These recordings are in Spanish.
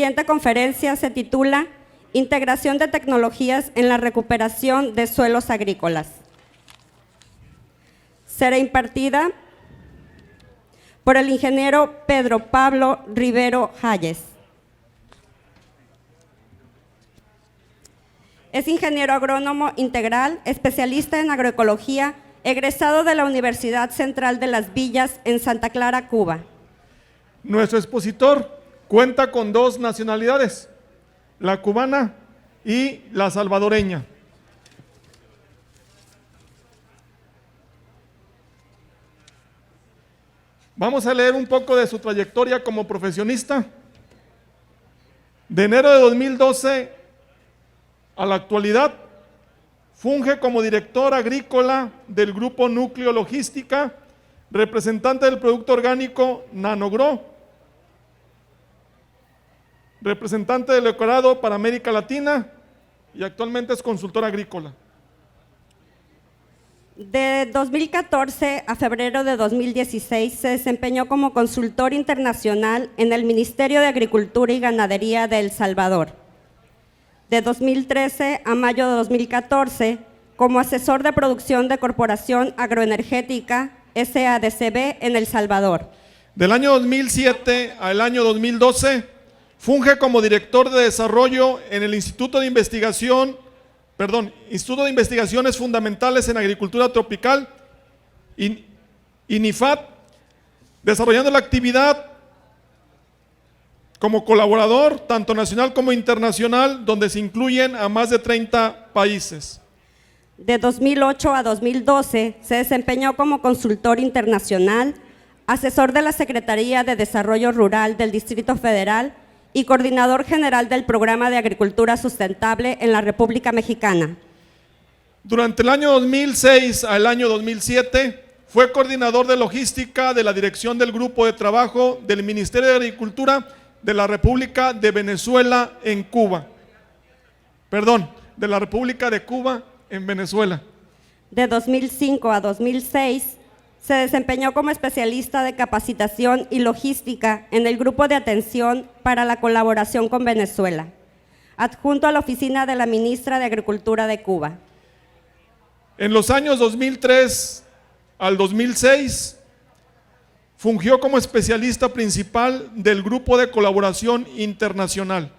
siguiente conferencia se titula Integración de tecnologías en la recuperación de suelos agrícolas. Será impartida por el ingeniero Pedro Pablo Rivero Hayes. Es ingeniero agrónomo integral, especialista en agroecología, egresado de la Universidad Central de Las Villas en Santa Clara, Cuba. Nuestro expositor cuenta con 2 nacionalidades, la cubana y la salvadoreña. Vamos a leer un poco de su trayectoria como profesionista. De enero de 2012 a la actualidad, funge como director agrícola del Grupo Núcleo Logística, representante del producto orgánico Nanogro, representante del Ecorado para América Latina y actualmente es consultor agrícola. De 2014 a febrero de 2016 se desempeñó como consultor internacional en el Ministerio de Agricultura y Ganadería de El Salvador. De 2013 a mayo de 2014 como asesor de producción de Corporación Agroenergética SADCB en El Salvador. Del año 2007 al año 2012 funge como director de desarrollo en el Instituto de Investigaciones Fundamentales en Agricultura Tropical, INIFAT, desarrollando la actividad como colaborador, tanto nacional como internacional, donde se incluyen a más de 30 países. De 2008 a 2012 se desempeñó como consultor internacional, asesor de la Secretaría de Desarrollo Rural del Distrito Federal y coordinador general del Programa de Agricultura Sustentable en la República Mexicana. Durante el año 2006 al año 2007 fue coordinador de logística de la dirección del Grupo de Trabajo del Ministerio de Agricultura de la República de Venezuela en Cuba. De la República de Cuba en Venezuela. De 2005 a 2006 se desempeñó como especialista de capacitación y logística en el Grupo de Atención para la Colaboración con Venezuela, adjunto a la oficina de la ministra de Agricultura de Cuba. En los años 2003 al 2006 fungió como especialista principal del Grupo de Colaboración Internacional.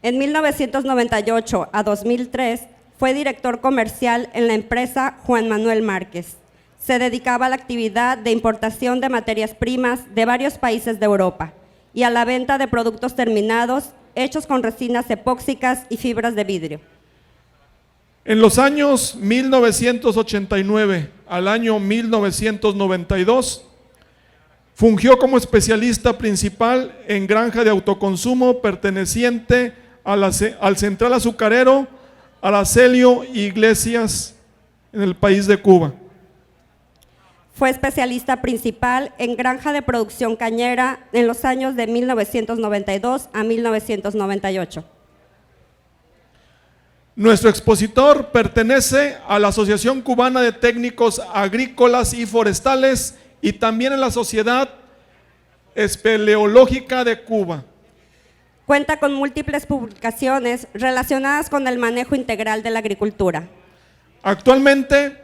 En 1998 a 2003 fue director comercial en la empresa Juan Manuel Márquez. Se dedicaba a la actividad de importación de materias primas de varios países de Europa y a la venta de productos terminados hechos con resinas epóxicas y fibras de vidrio. En los años 1989 al año 1992, fungió como especialista principal en granja de autoconsumo perteneciente al Central Azucarero Aracelio Iglesias en el país de Cuba. Fue especialista principal en granja de producción cañera en los años de 1992 a 1998. Nuestro expositor pertenece a la Asociación Cubana de Técnicos Agrícolas y Forestales y también en la Sociedad Espeleológica de Cuba. Cuenta con múltiples publicaciones relacionadas con el manejo integral de la agricultura. Actualmente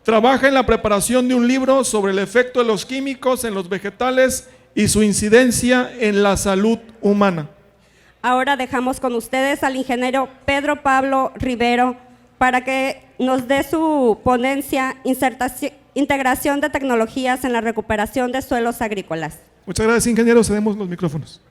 trabaja en la preparación de un libro sobre el efecto de los químicos en los vegetales y su incidencia en la salud humana. Ahora dejamos con ustedes al ingeniero Pedro Pablo Rivero para que nos dé su ponencia Integración de tecnologías en la recuperación de suelos agrícolas. Muchas gracias, ingeniero. Cedemos los micrófonos.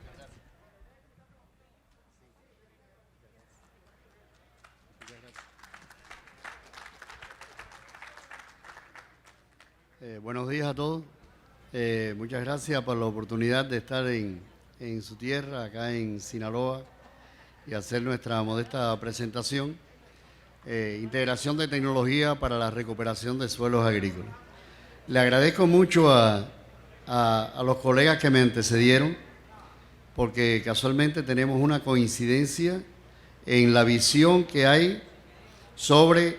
Buenos días a todos. Muchas gracias por la oportunidad de estar en su tierra, acá en Sinaloa, y hacer nuestra modesta presentación. Integración de tecnología para la recuperación de suelos agrícolas. Le agradezco mucho a los colegas que me antecedieron, porque casualmente tenemos una coincidencia en la visión que hay sobre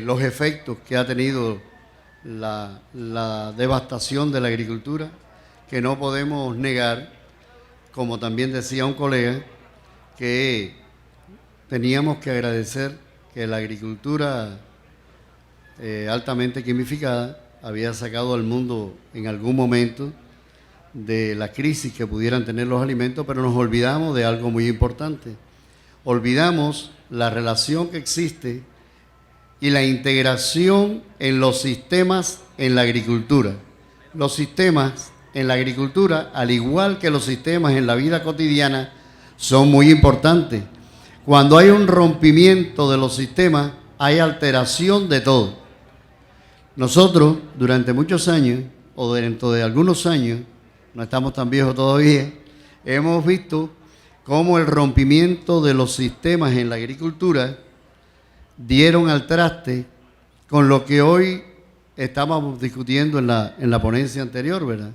los efectos que ha tenido la devastación de la agricultura, que no podemos negar como también decía un colega, que teníamos que agradecer que la agricultura altamente quimificada había sacado al mundo en algún momento de la crisis que pudieran tener los alimentos, pero nos olvidamos de algo muy importante. Olvidamos la relación que existe y la integración en los sistemas en la agricultura. Los sistemas en la agricultura, al igual que los sistemas en la vida cotidiana, son muy importantes. Cuando hay un rompimiento de los sistemas, hay alteración de todo. Nosotros, durante muchos años, o dentro de algunos años, no estamos tan viejos todavía, hemos visto cómo el rompimiento de los sistemas en la agricultura dieron al traste con lo que hoy estábamos discutiendo en la ponencia anterior, ¿verdad?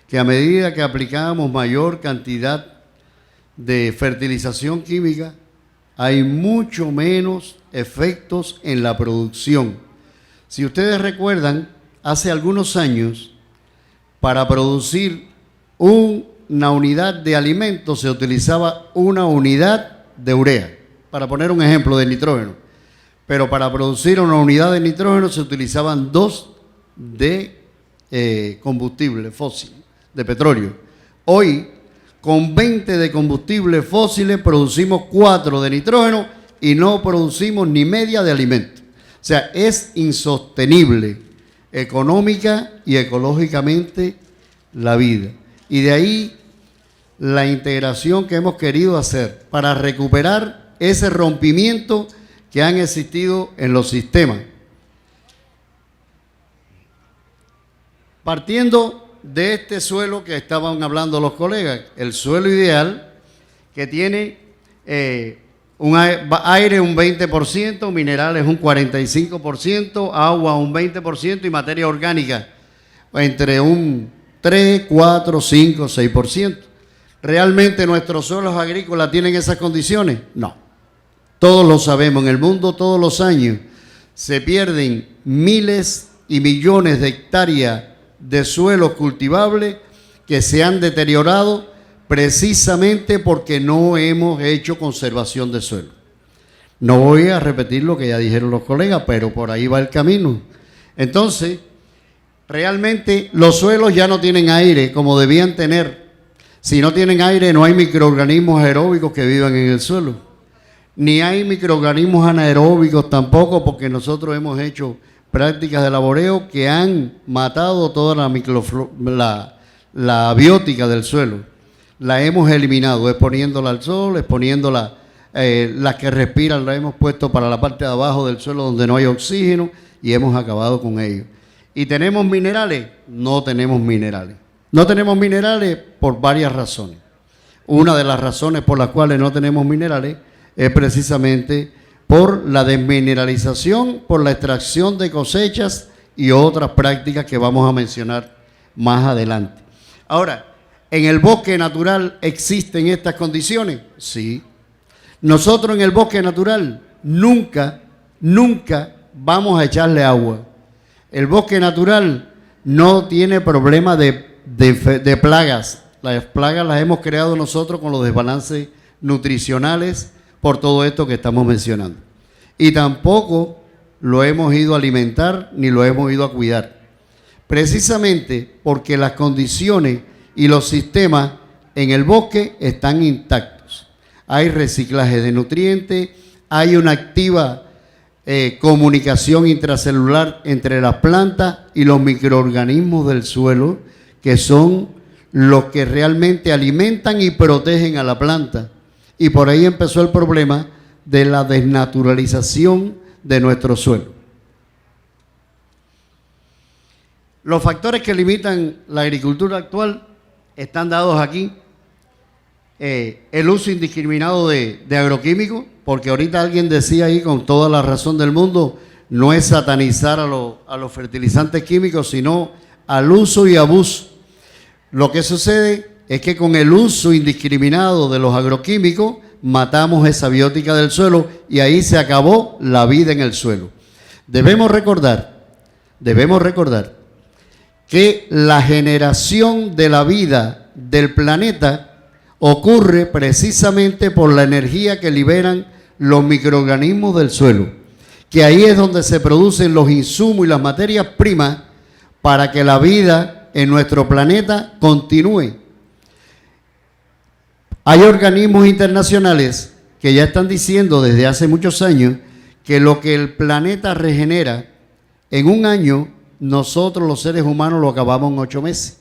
Que a medida que aplicábamos mayor cantidad de fertilización química, hay mucho menos efectos en la producción. Si ustedes recuerdan, hace algunos años, para producir una unidad de alimento se utilizaba una unidad de urea, para poner un ejemplo de nitrógeno. Pero para producir una unidad de nitrógeno se utilizaban 2 de combustible fósil, de petróleo. Hoy, con 20 de combustibles fósiles producimos 4 de nitrógeno y no producimos ni media de alimento. O sea, es insostenible económica y ecológicamente la vida. Y de ahí la integración que hemos querido hacer para recuperar ese rompimiento que han existido en los sistemas. Partiendo de este suelo que estaban hablando los colegas, el suelo ideal que tiene aire un 20%, minerales un 45%, agua un 20% y materia orgánica entre un 3, 4, 5, 6%. ¿Realmente nuestros suelos agrícolas tienen esas condiciones? No. Todos lo sabemos, en el mundo todos los años se pierden miles y millones de hectáreas de suelos cultivables que se han deteriorado precisamente porque no hemos hecho conservación de suelo. No voy a repetir lo que ya dijeron los colegas, pero por ahí va el camino. Entonces, realmente los suelos ya no tienen aire como debían tener. Si no tienen aire, no hay microorganismos aeróbicos que vivan en el suelo. Ni hay microorganismos anaeróbicos tampoco, porque nosotros hemos hecho prácticas de laboreo que han matado toda la biótica del suelo. La hemos eliminado, exponiéndola al sol, exponiéndola, las que respiran la hemos puesto para la parte de abajo del suelo donde no hay oxígeno y hemos acabado con ello. ¿Y tenemos minerales? No tenemos minerales. No tenemos minerales por varias razones. Una de las razones por las cuales no tenemos minerales es precisamente por la desmineralización, por la extracción de cosechas y otras prácticas que vamos a mencionar más adelante. Ahora, ¿en el bosque natural existen estas condiciones? Sí. Nosotros en el bosque natural nunca vamos a echarle agua. El bosque natural no tiene problema de plagas. Las plagas las hemos creado nosotros con los desbalances nutricionales por todo esto que estamos mencionando. Y tampoco lo hemos ido a alimentar ni lo hemos ido a cuidar. Precisamente porque las condiciones y los sistemas en el bosque están intactos. Hay reciclaje de nutrientes, hay una activa comunicación intracelular entre las plantas y los microorganismos del suelo, que son los que realmente alimentan y protegen a la planta. Y por ahí empezó el problema de la desnaturalización de nuestro suelo. Los factores que limitan la agricultura actual están dados aquí. El uso indiscriminado de agroquímicos, porque ahorita alguien decía ahí con toda la razón del mundo, no es satanizar a los fertilizantes químicos, sino al uso y abuso. Lo que sucede es que con el uso indiscriminado de los agroquímicos matamos esa biótica del suelo y ahí se acabó la vida en el suelo. Debemos recordar que la generación de la vida del planeta ocurre precisamente por la energía que liberan los microorganismos del suelo, que ahí es donde se producen los insumos y las materias primas para que la vida en nuestro planeta continúe. Hay organismos internacionales que ya están diciendo desde hace muchos años que lo que el planeta regenera en un año, nosotros los seres humanos lo acabamos en 8 meses.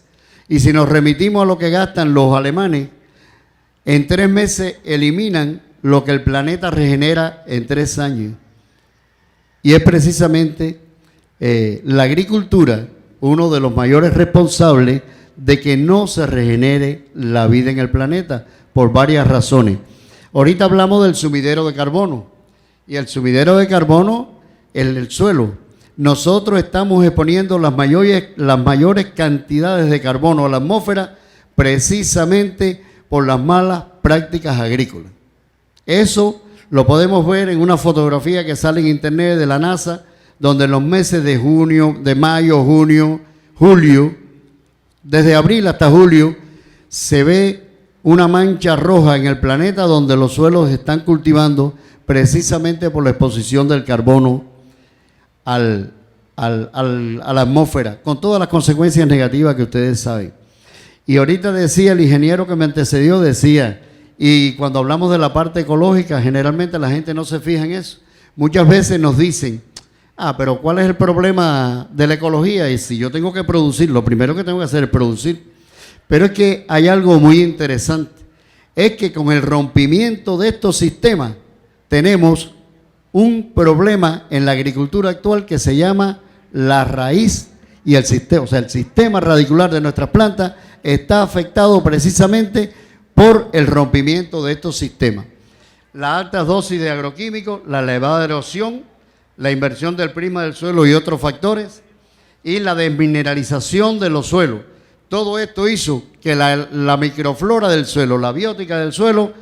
Y si nos remitimos a lo que gastan los alemanes, en 3 meses eliminan lo que el planeta regenera en 3 años. Y es precisamente la agricultura uno de los mayores responsables de que no se regenere la vida en el planeta, por varias razones. Ahorita hablamos del sumidero de carbono, y el sumidero de carbono es el suelo. Nosotros estamos exponiendo las mayores cantidades de carbono a la atmósfera precisamente por las malas prácticas agrícolas. Eso lo podemos ver en una fotografía que sale en internet de la NASA, donde en los meses de junio, de mayo, junio, julio, desde abril hasta julio, se ve una mancha roja en el planeta donde los suelos están cultivando precisamente por la exposición del carbono a la atmósfera, con todas las consecuencias negativas que ustedes saben. Y ahorita decía el ingeniero que me antecedió, decía, y cuando hablamos de la parte ecológica, generalmente la gente no se fija en eso. Muchas veces nos dicen, pero ¿cuál es el problema de la ecología? Y si yo tengo que producir, lo primero que tengo que hacer es producir. Pero es que hay algo muy interesante, es que con el rompimiento de estos sistemas tenemos un problema en la agricultura actual que se llama la raíz y el sistema, o sea, el sistema radicular de nuestras plantas está afectado precisamente por el rompimiento de estos sistemas. La alta dosis de agroquímicos, la elevada erosión, la inversión del prisma del suelo y otros factores, y la desmineralización de los suelos. Todo esto hizo que la microflora del suelo, la biótica del suelo,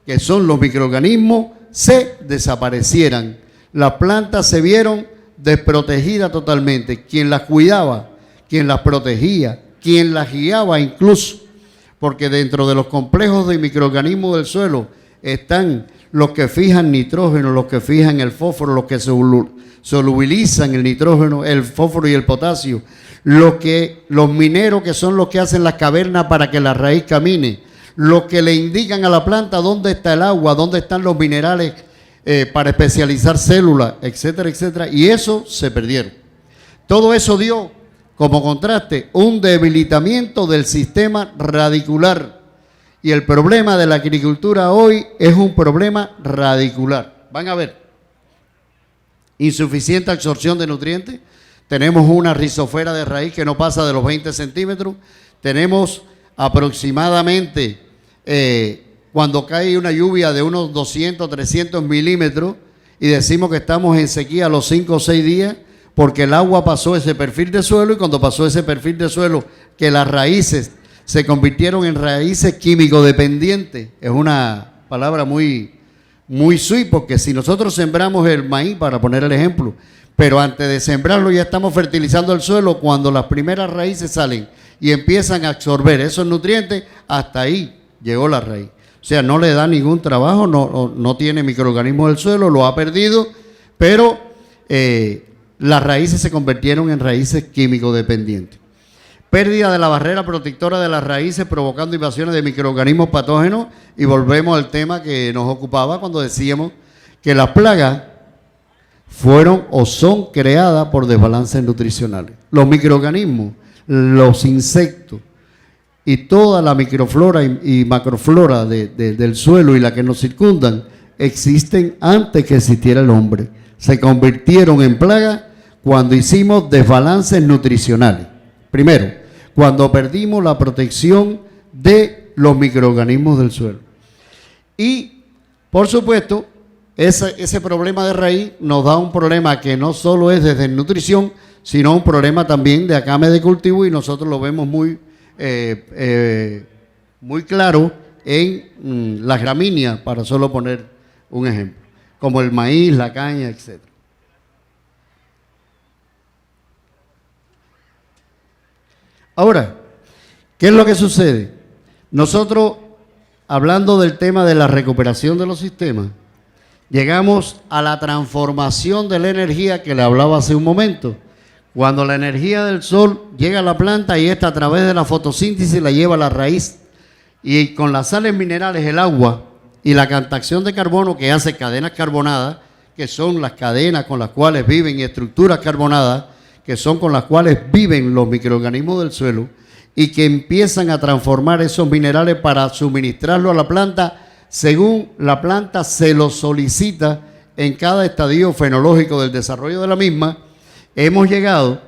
que son los microorganismos, se desaparecieran. Las plantas se vieron desprotegidas totalmente. Quien las cuidaba, quien las protegía, quien las guiaba incluso, porque dentro de los complejos de microorganismos del suelo están los que fijan nitrógeno, los que fijan el fósforo, los que solubilizan el nitrógeno, el fósforo y el potasio, los mineros que son los que hacen las cavernas para que la raíz camine, los que le indican a la planta dónde está el agua, dónde están los minerales para especializar células, etcétera, etcétera, y eso se perdieron. Todo eso dio como contraste un debilitamiento del sistema radicular, y el problema de la agricultura hoy es un problema radicular. Van a ver, insuficiente absorción de nutrientes, tenemos una rizosfera de raíz que no pasa de los 20 centímetros, tenemos aproximadamente, cuando cae una lluvia de unos 200, 300 milímetros, y decimos que estamos en sequía a los 5 o 6 días, porque el agua pasó ese perfil de suelo, y cuando pasó ese perfil de suelo, que las raíces se convirtieron en raíces químico-dependientes. Es una palabra muy sui, porque si nosotros sembramos el maíz, para poner el ejemplo, pero antes de sembrarlo ya estamos fertilizando el suelo, cuando las primeras raíces salen y empiezan a absorber esos nutrientes, hasta ahí llegó la raíz. O sea, no le da ningún trabajo, no tiene microorganismos del suelo, lo ha perdido, pero las raíces se convirtieron en raíces químico-dependientes. Pérdida de la barrera protectora de las raíces, provocando invasiones de microorganismos patógenos, y volvemos al tema que nos ocupaba cuando decíamos que las plagas fueron o son creadas por desbalances nutricionales. Los microorganismos, los insectos y toda la microflora y macroflora del suelo y la que nos circundan existen antes que existiera el hombre. Se convirtieron en plagas cuando hicimos desbalances nutricionales. Primero, cuando perdimos la protección de los microorganismos del suelo. Y, por supuesto, ese problema de raíz nos da un problema que no solo es desde nutrición, sino un problema también de acame de cultivo, y nosotros lo vemos muy claro en las gramíneas, para solo poner un ejemplo, como el maíz, la caña, etc. Ahora, ¿qué es lo que sucede? Nosotros hablando del tema de la recuperación de los sistemas, llegamos a la transformación de la energía que le hablaba hace un momento. Cuando la energía del sol llega a la planta y esta a través de la fotosíntesis la lleva a la raíz, y con las sales minerales, el agua y la captación de carbono que hace cadenas carbonadas, que son las cadenas con las cuales viven, y estructuras carbonadas, que son con las cuales viven los microorganismos del suelo, y que empiezan a transformar esos minerales para suministrarlo a la planta según la planta se lo solicita en cada estadio fenológico del desarrollo de la misma. Hemos llegado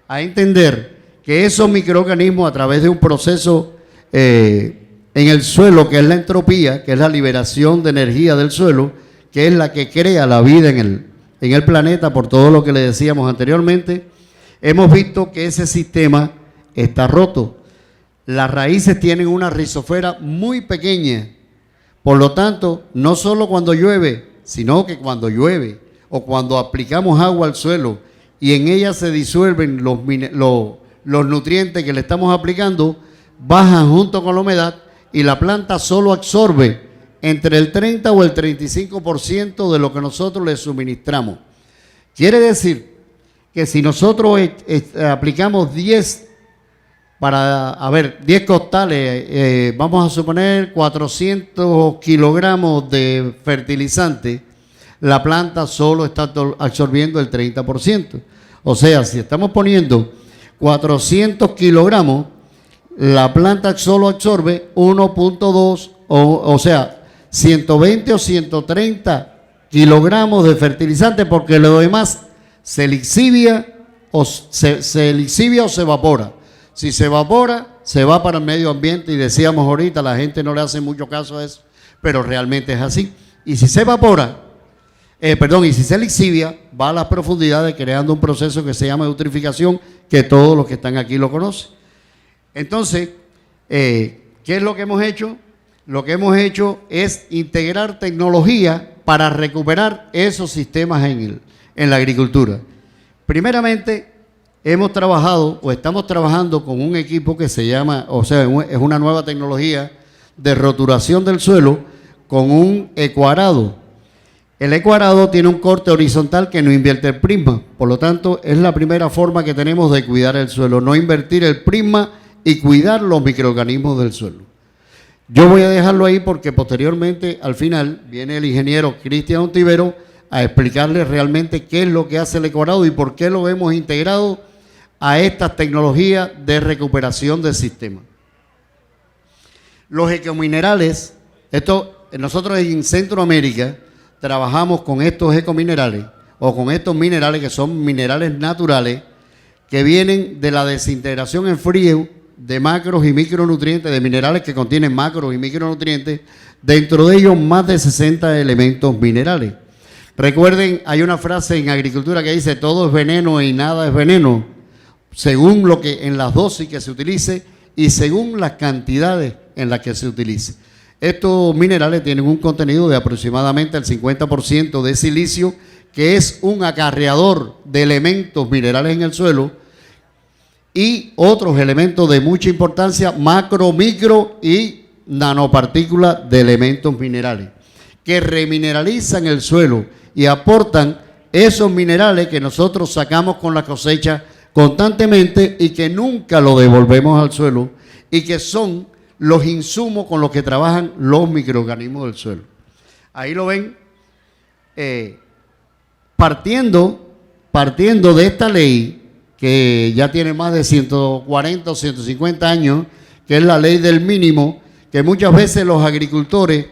a entender que esos microorganismos, a través de un proceso en el suelo, que es la entropía, que es la liberación de energía del suelo, que es la que crea la vida en el planeta, por todo lo que le decíamos anteriormente, hemos visto que ese sistema está roto. Las raíces tienen una rizosfera muy pequeña, por lo tanto, no solo cuando llueve, sino que cuando llueve o cuando aplicamos agua al suelo y en ella se disuelven los nutrientes que le estamos aplicando, bajan junto con la humedad y la planta solo absorbe entre el 30 o el 35% de lo que nosotros le suministramos. Quiere decir que si nosotros aplicamos 10 costales, vamos a suponer 400 kilogramos de fertilizante, la planta solo está absorbiendo el 30%. O sea, si estamos poniendo 400 kilogramos, la planta solo absorbe 1.2, o sea, 120 o 130 kilogramos de fertilizante, porque lo demás se lixivia o se evapora. Si se evapora, se va para el medio ambiente, y decíamos ahorita, la gente no le hace mucho caso a eso, pero realmente es así. Y si se evapora, y si se lixivia, va a las profundidades creando un proceso que se llama eutrificación, que todos los que están aquí lo conocen. Entonces, ¿qué es lo que hemos hecho? Lo que hemos hecho es integrar tecnología para recuperar esos sistemas en la agricultura. Primeramente, hemos trabajado o estamos trabajando con un equipo que se llama, es una nueva tecnología de roturación del suelo con un ecoarado. El ecoarado tiene un corte horizontal que no invierte el prisma, por lo tanto es la primera forma que tenemos de cuidar el suelo, no invertir el prisma y cuidar los microorganismos del suelo. Yo voy a dejarlo ahí porque posteriormente, al final, viene el ingeniero Cristian Ontivero a explicarles realmente qué es lo que hace el ecoarado y por qué lo hemos integrado a estas tecnologías de recuperación del sistema. Los ecominerales, nosotros en Centroamérica trabajamos con estos ecominerales o con estos minerales que son minerales naturales que vienen de la desintegración en frío de macros y micronutrientes, de minerales que contienen macros y micronutrientes, dentro de ellos más de 60 elementos minerales. Recuerden, hay una frase en agricultura que dice: todo es veneno y nada es veneno, según lo que en las dosis que se utilice y según las cantidades en las que se utilice. Estos minerales tienen un contenido de aproximadamente el 50% de silicio, que es un acarreador de elementos minerales en el suelo, y otros elementos de mucha importancia, macro, micro y nanopartículas de elementos minerales, que remineralizan el suelo y aportan esos minerales que nosotros sacamos con la cosecha constantemente y que nunca lo devolvemos al suelo, y que son los insumos con los que trabajan los microorganismos del suelo. Ahí lo ven, partiendo de esta ley que ya tiene más de 140 o 150 años, que es la ley del mínimo, que muchas veces los agricultores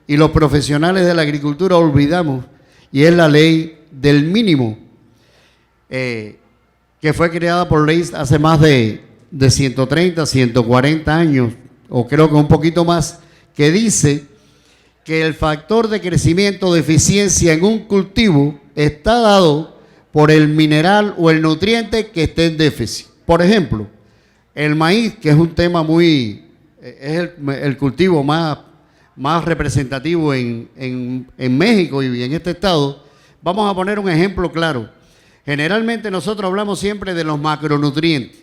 y los profesionales de la agricultura olvidamos, y es la ley del mínimo, que fue creada por ley hace más de 130, 140 años, o creo que un poquito más, que dice que el factor de crecimiento de eficiencia en un cultivo está dado por el mineral o el nutriente que esté en déficit. Por ejemplo, el maíz, que es un tema es el cultivo más representativo en México y en este estado. Vamos a poner un ejemplo claro. Generalmente nosotros hablamos siempre de los macronutrientes: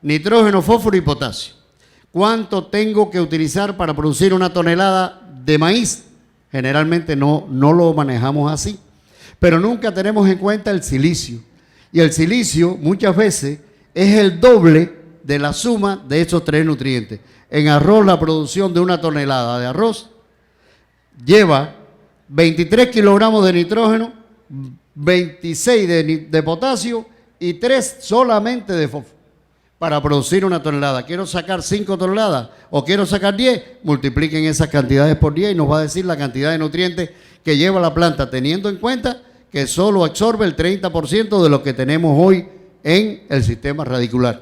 nitrógeno, fósforo y potasio. ¿Cuánto tengo que utilizar para producir una tonelada de maíz? Generalmente no lo manejamos así, pero nunca tenemos en cuenta el silicio. Y el silicio muchas veces es el doble de la suma de esos 3 nutrientes. En arroz, la producción de una tonelada de arroz lleva 23 kilogramos de nitrógeno, 26 de potasio y 3 solamente de fósforo para producir una tonelada. Quiero sacar 5 toneladas o quiero sacar 10, multipliquen esas cantidades por 10 y nos va a decir la cantidad de nutrientes que lleva la planta, teniendo en cuenta que solo absorbe el 30% de lo que tenemos hoy en el sistema radicular.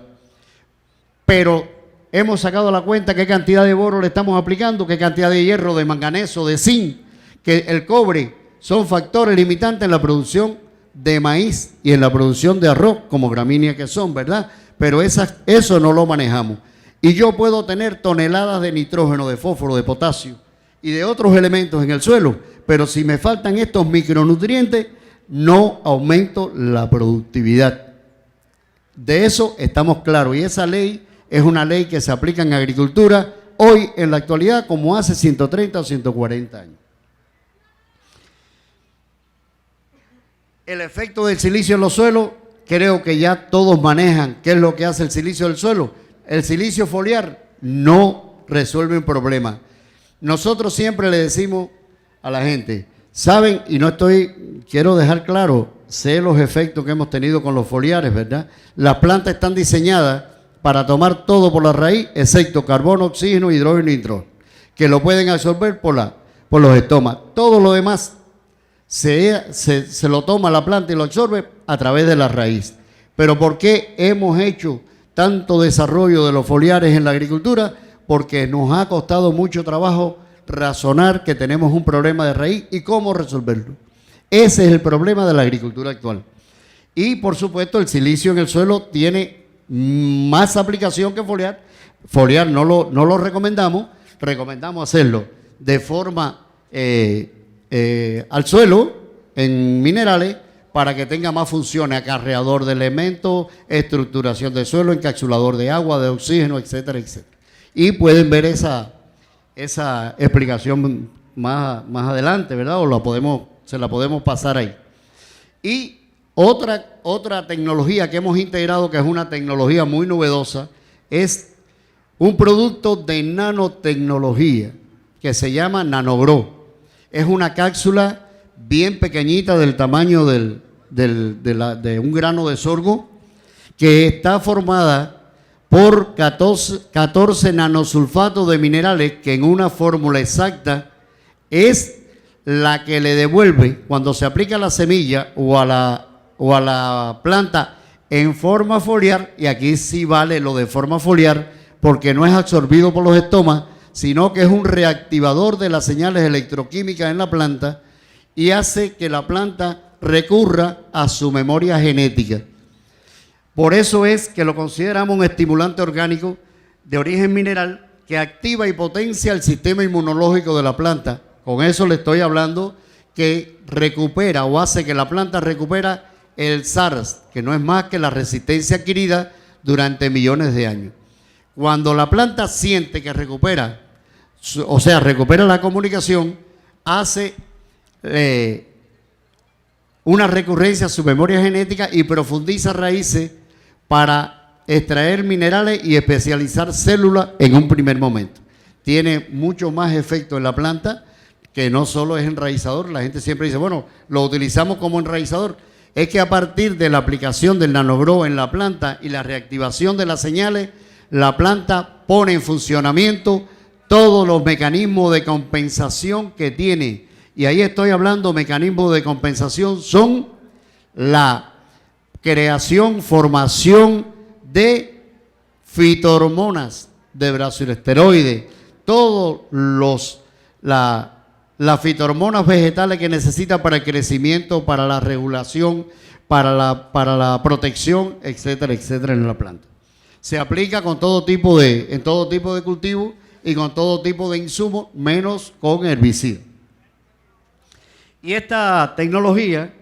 Pero hemos sacado la cuenta qué cantidad de boro le estamos aplicando, qué cantidad de hierro, de manganeso, de zinc, que el cobre son factores limitantes en la producción de maíz y en la producción de arroz, como gramíneas que son, ¿verdad? Pero eso no lo manejamos. Y yo puedo tener toneladas de nitrógeno, de fósforo, de potasio y de otros elementos en el suelo, pero si me faltan estos micronutrientes, no aumento la productividad. De eso estamos claros. Y esa ley es una ley que se aplica en agricultura hoy, en la actualidad, como hace 130 o 140 años. El efecto del silicio en los suelos, creo que ya todos manejan qué es lo que hace el silicio del suelo. El silicio foliar no resuelve un problema. Nosotros siempre le decimos a la gente, saben, y quiero dejar claro, sé los efectos que hemos tenido con los foliares, ¿verdad? Las plantas están diseñadas para tomar todo por la raíz, excepto carbono, oxígeno, hidrógeno y nitrógeno, que lo pueden absorber por los estomas. Todo lo demás se lo toma la planta y lo absorbe a través de la raíz. Pero ¿por qué hemos hecho tanto desarrollo de los foliares en la agricultura? Porque nos ha costado mucho trabajo razonar que tenemos un problema de raíz y cómo resolverlo. Ese es el problema de la agricultura actual. Y por supuesto el silicio en el suelo tiene más aplicación que foliar. Foliar no lo recomendamos, recomendamos hacerlo de forma al suelo, en minerales, para que tenga más funciones, acarreador de elementos, estructuración del suelo, encapsulador de agua, de oxígeno, etcétera, etcétera. Y pueden ver esa explicación más adelante, ¿verdad? O se la podemos pasar ahí. Y otra tecnología que hemos integrado, que es una tecnología muy novedosa, es un producto de nanotecnología que se llama NanoGrow. Es una cápsula bien pequeñita del tamaño de un grano de sorgo, que está formada por 14 nanosulfatos de minerales, que en una fórmula exacta es la que le devuelve, cuando se aplica a la semilla o a la planta en forma foliar, y aquí sí vale lo de forma foliar, porque no es absorbido por los estomas, sino que es un reactivador de las señales electroquímicas en la planta y hace que la planta recurra a su memoria genética. Por eso es que lo consideramos un estimulante orgánico de origen mineral que activa y potencia el sistema inmunológico de la planta. Con eso le estoy hablando que recupera o hace que la planta recupera el SARS, que no es más que la resistencia adquirida durante millones de años. Cuando la planta siente que recupera la comunicación, hace una recurrencia a su memoria genética y profundiza raíces para extraer minerales y especializar células en un primer momento. Tiene mucho más efecto en la planta, que no solo es enraizador. La gente siempre dice, bueno, lo utilizamos como enraizador. Es que a partir de la aplicación del NanoGrow en la planta y la reactivación de las señales, la planta pone en funcionamiento todos los mecanismos de compensación que tiene. Y ahí estoy hablando, mecanismos de compensación son la creación, formación de fitohormonas, de brazoesteroides, todos las fitohormonas vegetales que necesita para el crecimiento, para la regulación, para la protección, etcétera, etcétera, en la planta. Se aplica en todo tipo de cultivo y con todo tipo de insumos, menos con herbicidas. Y esta tecnología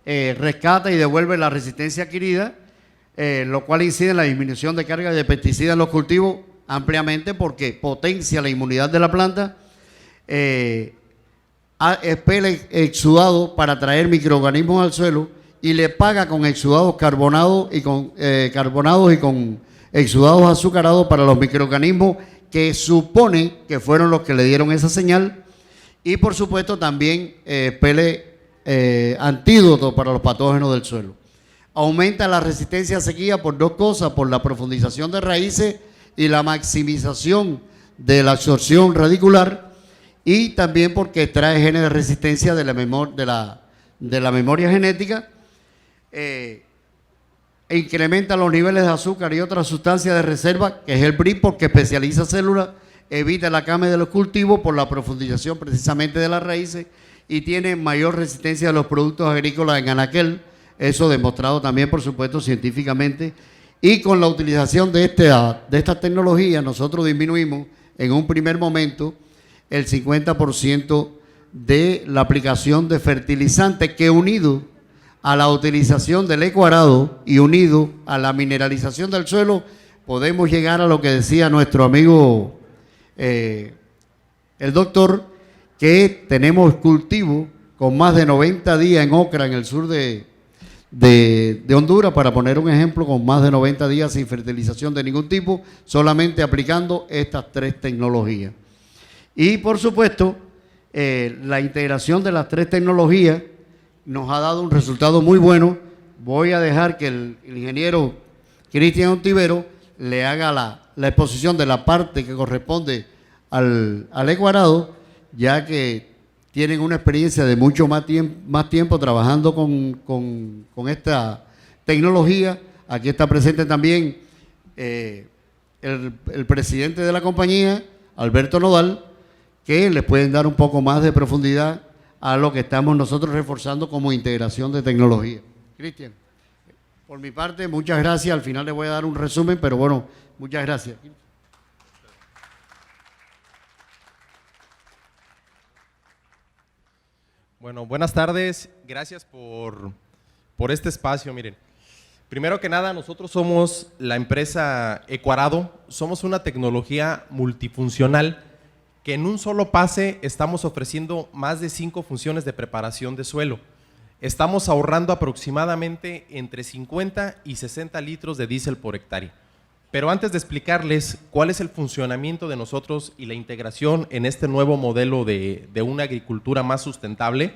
rescata y devuelve la resistencia adquirida, lo cual incide en la disminución de carga de pesticidas en los cultivos ampliamente porque potencia la inmunidad de la planta, expele exudado para traer microorganismos al suelo y le paga con exudados carbonados y con exudados azucarados para los microorganismos que supone que fueron los que le dieron esa señal, y por supuesto también expele antídoto para los patógenos del suelo. Aumenta la resistencia a sequía por dos cosas: por la profundización de raíces y la maximización de la absorción radicular, y también porque trae genes de resistencia de la memoria genética, e incrementa los niveles de azúcar y otras sustancias de reserva, que es el BRIC, porque especializa células, evita la came de los cultivos por la profundización precisamente de las raíces, y tiene mayor resistencia a los productos agrícolas en anaquel, eso demostrado también, por supuesto, científicamente. Y con la utilización de esta tecnología, nosotros disminuimos en un primer momento el 50% de la aplicación de fertilizantes, que unido a la utilización del ecoarado y unido a la mineralización del suelo, podemos llegar a lo que decía nuestro amigo el doctor, que tenemos cultivos con más de 90 días en Ocra, en el sur de Honduras, para poner un ejemplo, con más de 90 días sin fertilización de ningún tipo, solamente aplicando estas tres tecnologías. Y por supuesto, la integración de las tres tecnologías nos ha dado un resultado muy bueno. Voy a dejar que el ingeniero Cristian Ontivero le haga la exposición de la parte que corresponde al ecoarado, ya que tienen una experiencia de mucho más tiempo trabajando con esta tecnología. Aquí está presente también el presidente de la compañía, Alberto Nodal, que les pueden dar un poco más de profundidad a lo que estamos nosotros reforzando como integración de tecnología. Cristian, por mi parte, muchas gracias. Al final le voy a dar un resumen, pero bueno, muchas gracias. Bueno, buenas tardes. Gracias por este espacio. Miren, primero que nada, nosotros somos la empresa Ecoarado. Somos una tecnología multifuncional que en un solo pase estamos ofreciendo más de 5 funciones de preparación de suelo. Estamos ahorrando aproximadamente entre 50 y 60 litros de diésel por hectárea. Pero antes de explicarles cuál es el funcionamiento de nosotros y la integración en este nuevo modelo de una agricultura más sustentable,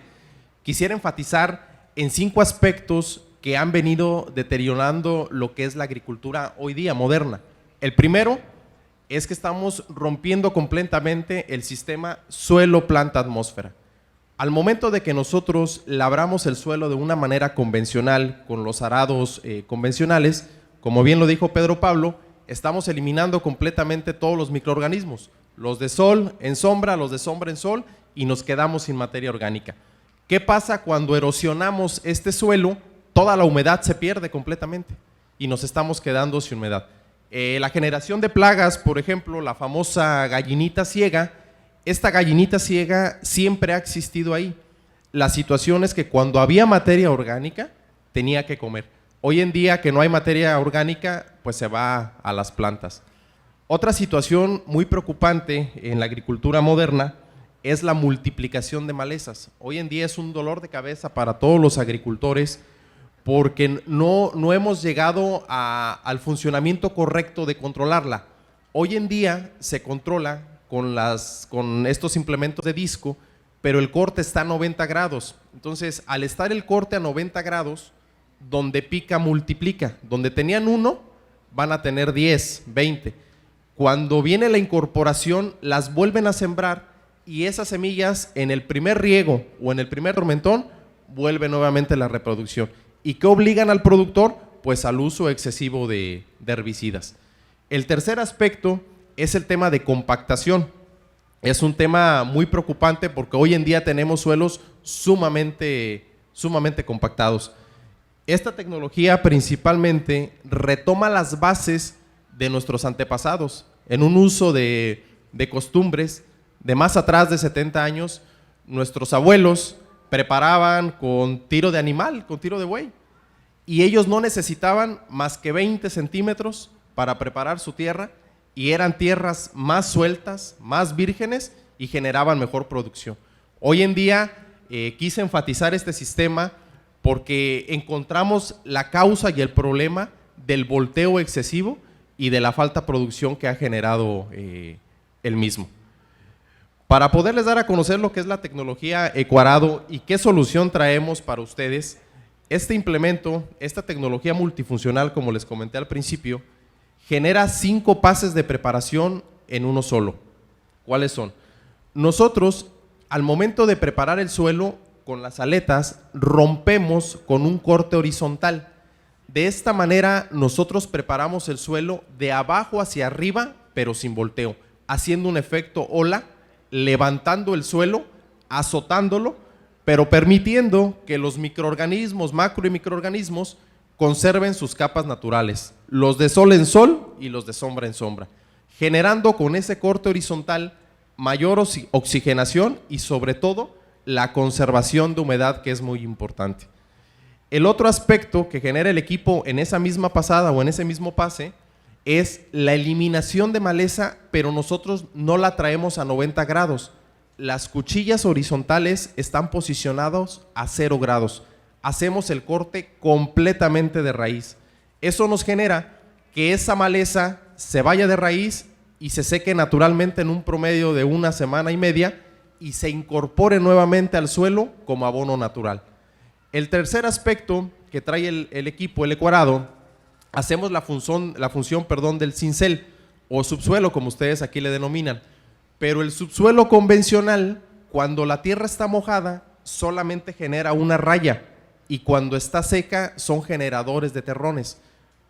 quisiera enfatizar en 5 aspectos que han venido deteriorando lo que es la agricultura hoy día moderna. El primero es que estamos rompiendo completamente el sistema suelo-planta-atmósfera. Al momento de que nosotros labramos el suelo de una manera convencional, con los arados convencionales, como bien lo dijo Pedro Pablo, estamos eliminando completamente todos los microorganismos, los de sol en sombra, los de sombra en sol, y nos quedamos sin materia orgánica. ¿Qué pasa cuando erosionamos este suelo? Toda la humedad se pierde completamente y nos estamos quedando sin humedad. La generación de plagas, por ejemplo, la famosa gallinita ciega, esta gallinita ciega siempre ha existido ahí. La situación es que cuando había materia orgánica, tenía que comer. Hoy en día que no hay materia orgánica, pues se va a las plantas. Otra situación muy preocupante en la agricultura moderna es la multiplicación de malezas. Hoy en día es un dolor de cabeza para todos los agricultores, porque no hemos llegado al funcionamiento correcto de controlarla. Hoy en día se controla con estos implementos de disco, pero el corte está a 90 grados. Entonces, al estar el corte a 90 grados, donde pica multiplica. Donde tenían 1, van a tener 10, 20. Cuando viene la incorporación, las vuelven a sembrar y esas semillas en el primer riego o en el primer tormentón, vuelve nuevamente la reproducción. ¿Y qué obligan al productor? Pues al uso excesivo de herbicidas. El tercer aspecto es el tema de compactación. Es un tema muy preocupante porque hoy en día tenemos suelos sumamente compactados. Esta tecnología principalmente retoma las bases de nuestros antepasados en un uso de costumbres de más atrás de 70 años. Nuestros abuelos preparaban con tiro de animal, con tiro de buey, y ellos no necesitaban más que 20 centímetros para preparar su tierra y eran tierras más sueltas, más vírgenes y generaban mejor producción. Hoy en día quise enfatizar este sistema porque encontramos la causa y el problema del volteo excesivo y de la falta de producción que ha generado el mismo. Para poderles dar a conocer lo que es la tecnología Ecoarado y qué solución traemos para ustedes, este implemento, esta tecnología multifuncional, como les comenté al principio, genera 5 pases de preparación en uno solo. ¿Cuáles son? Nosotros, al momento de preparar el suelo, con las aletas, rompemos con un corte horizontal. De esta manera, nosotros preparamos el suelo de abajo hacia arriba, pero sin volteo, haciendo un efecto ola, levantando el suelo, azotándolo, pero permitiendo que los microorganismos, macro y microorganismos, conserven sus capas naturales, los de sol en sol y los de sombra en sombra, generando con ese corte horizontal mayor oxigenación y sobre todo la conservación de humedad, que es muy importante. El otro aspecto que genera el equipo en esa misma pasada o en ese mismo pase es la eliminación de maleza, pero nosotros no la traemos a 90 grados. Las cuchillas horizontales están posicionadas a 0 grados. Hacemos el corte completamente de raíz. Eso nos genera que esa maleza se vaya de raíz y se seque naturalmente en un promedio de 1 semana y media y se incorpore nuevamente al suelo como abono natural. El tercer aspecto que trae el equipo, el Ecoarado, hacemos la función del cincel o subsuelo, como ustedes aquí le denominan. Pero el subsuelo convencional, cuando la tierra está mojada, solamente genera una raya y cuando está seca son generadores de terrones.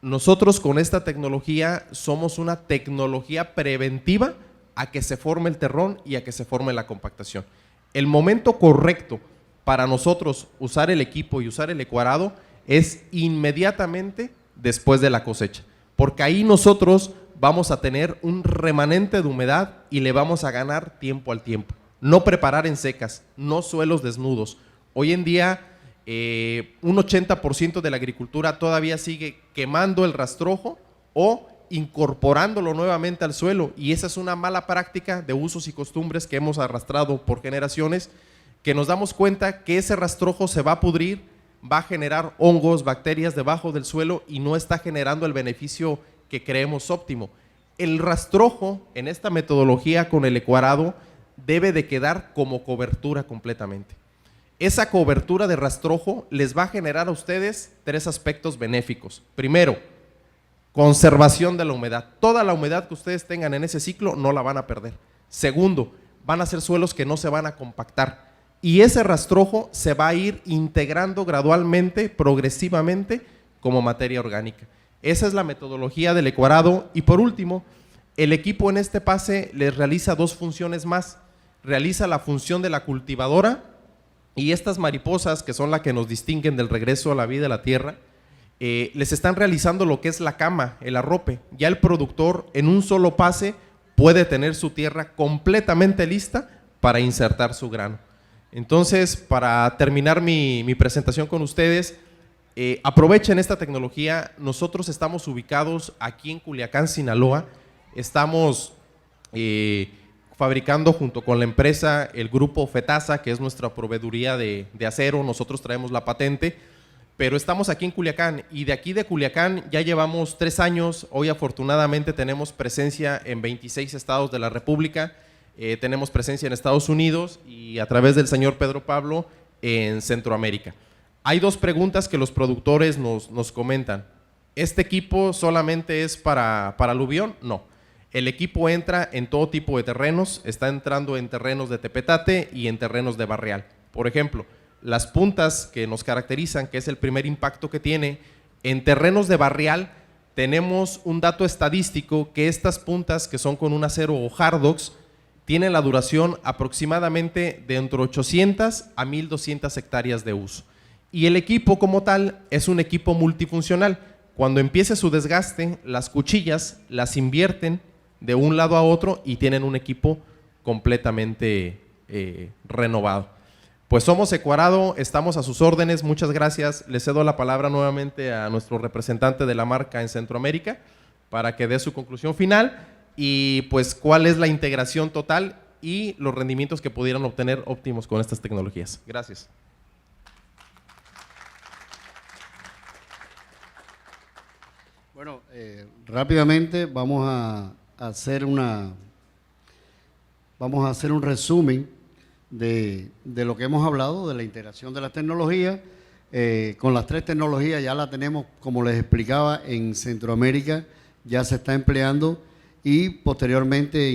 Nosotros con esta tecnología somos una tecnología preventiva a que se forme el terrón y a que se forme la compactación. El momento correcto para nosotros usar el equipo y usar el Ecoarado es inmediatamente después de la cosecha, porque ahí nosotros vamos a tener un remanente de humedad y le vamos a ganar tiempo al tiempo. No preparar en secas, no suelos desnudos. Hoy en día un 80% de la agricultura todavía sigue quemando el rastrojo o incorporándolo nuevamente al suelo, y esa es una mala práctica de usos y costumbres que hemos arrastrado por generaciones, que nos damos cuenta que ese rastrojo se va a pudrir, va a generar hongos, bacterias debajo del suelo y no está generando el beneficio que creemos óptimo. El rastrojo en esta metodología con el Ecoarado debe de quedar como cobertura completamente. Esa cobertura de rastrojo les va a generar a ustedes 3 aspectos benéficos. Primero, conservación de la humedad. Toda la humedad que ustedes tengan en ese ciclo no la van a perder. Segundo, van a ser suelos que no se van a compactar. Y ese rastrojo se va a ir integrando gradualmente, progresivamente, como materia orgánica. Esa es la metodología del Ecoarado. Y por último, el equipo en este pase les realiza 2 funciones más. Realiza la función de la cultivadora, y estas mariposas, que son las que nos distinguen del regreso a la vida de la tierra, les están realizando lo que es la cama, el arrope. Ya el productor en un solo pase puede tener su tierra completamente lista para insertar su grano. Entonces, para terminar mi presentación con ustedes, aprovechen esta tecnología. Nosotros estamos ubicados aquí en Culiacán, Sinaloa. Estamos fabricando junto con la empresa, el grupo FETASA, que es nuestra proveeduría de acero. Nosotros traemos la patente, pero estamos aquí en Culiacán, y de aquí de Culiacán ya llevamos 3 años. Hoy afortunadamente tenemos presencia en 26 estados de la República. Tenemos presencia en Estados Unidos y a través del señor Pedro Pablo en Centroamérica. Hay 2 preguntas que los productores nos comentan. ¿Este equipo solamente es para aluvión? No. El equipo entra en todo tipo de terrenos, está entrando en terrenos de tepetate y en terrenos de barrial. Por ejemplo, las puntas que nos caracterizan, que es el primer impacto que tiene, en terrenos de barrial tenemos un dato estadístico que estas puntas, que son con un acero o Hardox, tienen la duración aproximadamente de entre 800 a 1200 hectáreas de uso. Y el equipo como tal es un equipo multifuncional. Cuando empiece su desgaste, las cuchillas las invierten de un lado a otro y tienen un equipo completamente renovado. Pues somos Ecoarado, estamos a sus órdenes. Muchas gracias. Le cedo la palabra nuevamente a nuestro representante de la marca en Centroamérica para que dé su conclusión final y pues cuál es la integración total y los rendimientos que pudieran obtener óptimos con estas tecnologías. Gracias. Bueno, rápidamente vamos a hacer un resumen de lo que hemos hablado, de la integración de las tecnologías. Con las 3 tecnologías ya la tenemos, como les explicaba, en Centroamérica ya se está empleando y posteriormente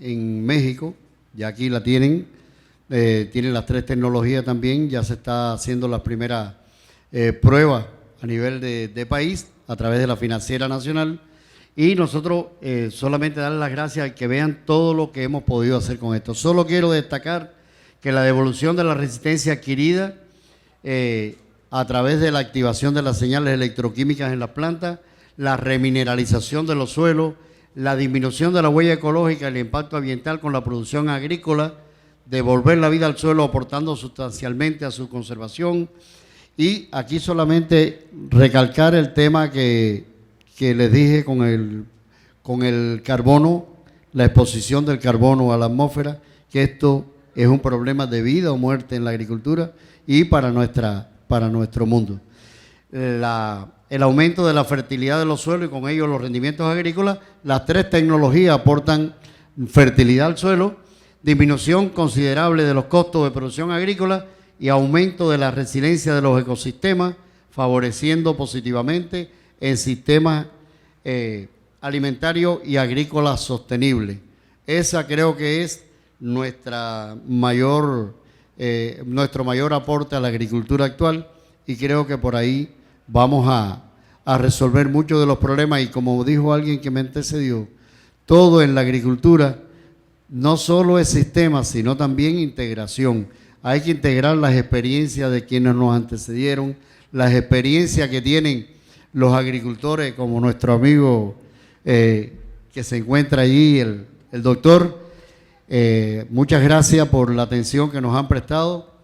en México, ya aquí la tienen las 3 tecnologías también, ya se está haciendo las primeras pruebas a nivel de país a través de la Financiera Nacional, y nosotros solamente darles las gracias, que vean todo lo que hemos podido hacer con esto. Solo quiero destacar que la devolución de la resistencia adquirida a través de la activación de las señales electroquímicas en las plantas, la remineralización de los suelos, la disminución de la huella ecológica y el impacto ambiental con la producción agrícola, devolver la vida al suelo aportando sustancialmente a su conservación. Y aquí solamente recalcar el tema que les dije con el carbono, la exposición del carbono a la atmósfera, que esto es un problema de vida o muerte en la agricultura y para nuestro mundo. El aumento de la fertilidad de los suelos y con ello los rendimientos agrícolas. Las 3 tecnologías aportan fertilidad al suelo, disminución considerable de los costos de producción agrícola y aumento de la resiliencia de los ecosistemas, favoreciendo positivamente el sistema alimentario y agrícola sostenible. Esa creo que es nuestro mayor aporte a la agricultura actual, y creo que por ahí vamos a resolver muchos de los problemas. Y como dijo alguien que me antecedió, todo en la agricultura no solo es sistema, sino también integración. Hay que integrar las experiencias de quienes nos antecedieron, las experiencias que tienen los agricultores, como nuestro amigo que se encuentra allí, el doctor. Muchas gracias por la atención que nos han prestado.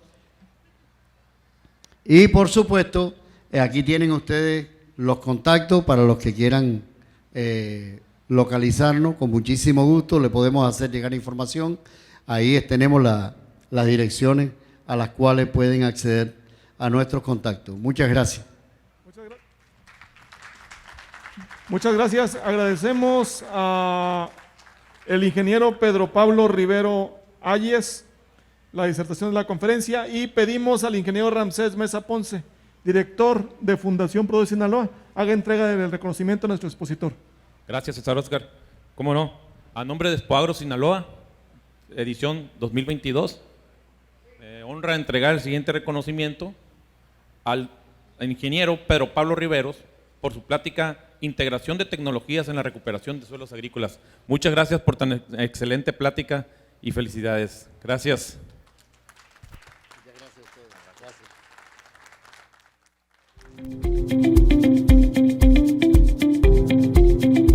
Y por supuesto, aquí tienen ustedes los contactos para los que quieran localizarnos. Con muchísimo gusto le podemos hacer llegar información. Ahí tenemos las direcciones a las cuales pueden acceder a nuestros contactos. Muchas gracias. Muchas gracias. Agradecemos a el ingeniero Pedro Pablo Rivero Ayes la disertación de la conferencia, y pedimos al ingeniero Ramsés Mesa Ponce, director de Fundación Pro de Sinaloa, haga entrega del reconocimiento a nuestro expositor. Gracias, César Oscar. ¿Cómo no? A nombre de Spoagro Sinaloa, edición 2022, honra entregar el siguiente reconocimiento al ingeniero Pedro Pablo Riveros por su plática Integración de tecnologías en la recuperación de suelos agrícolas. Muchas gracias por tan excelente plática y felicidades. Gracias. Muchas gracias a ustedes. Gracias.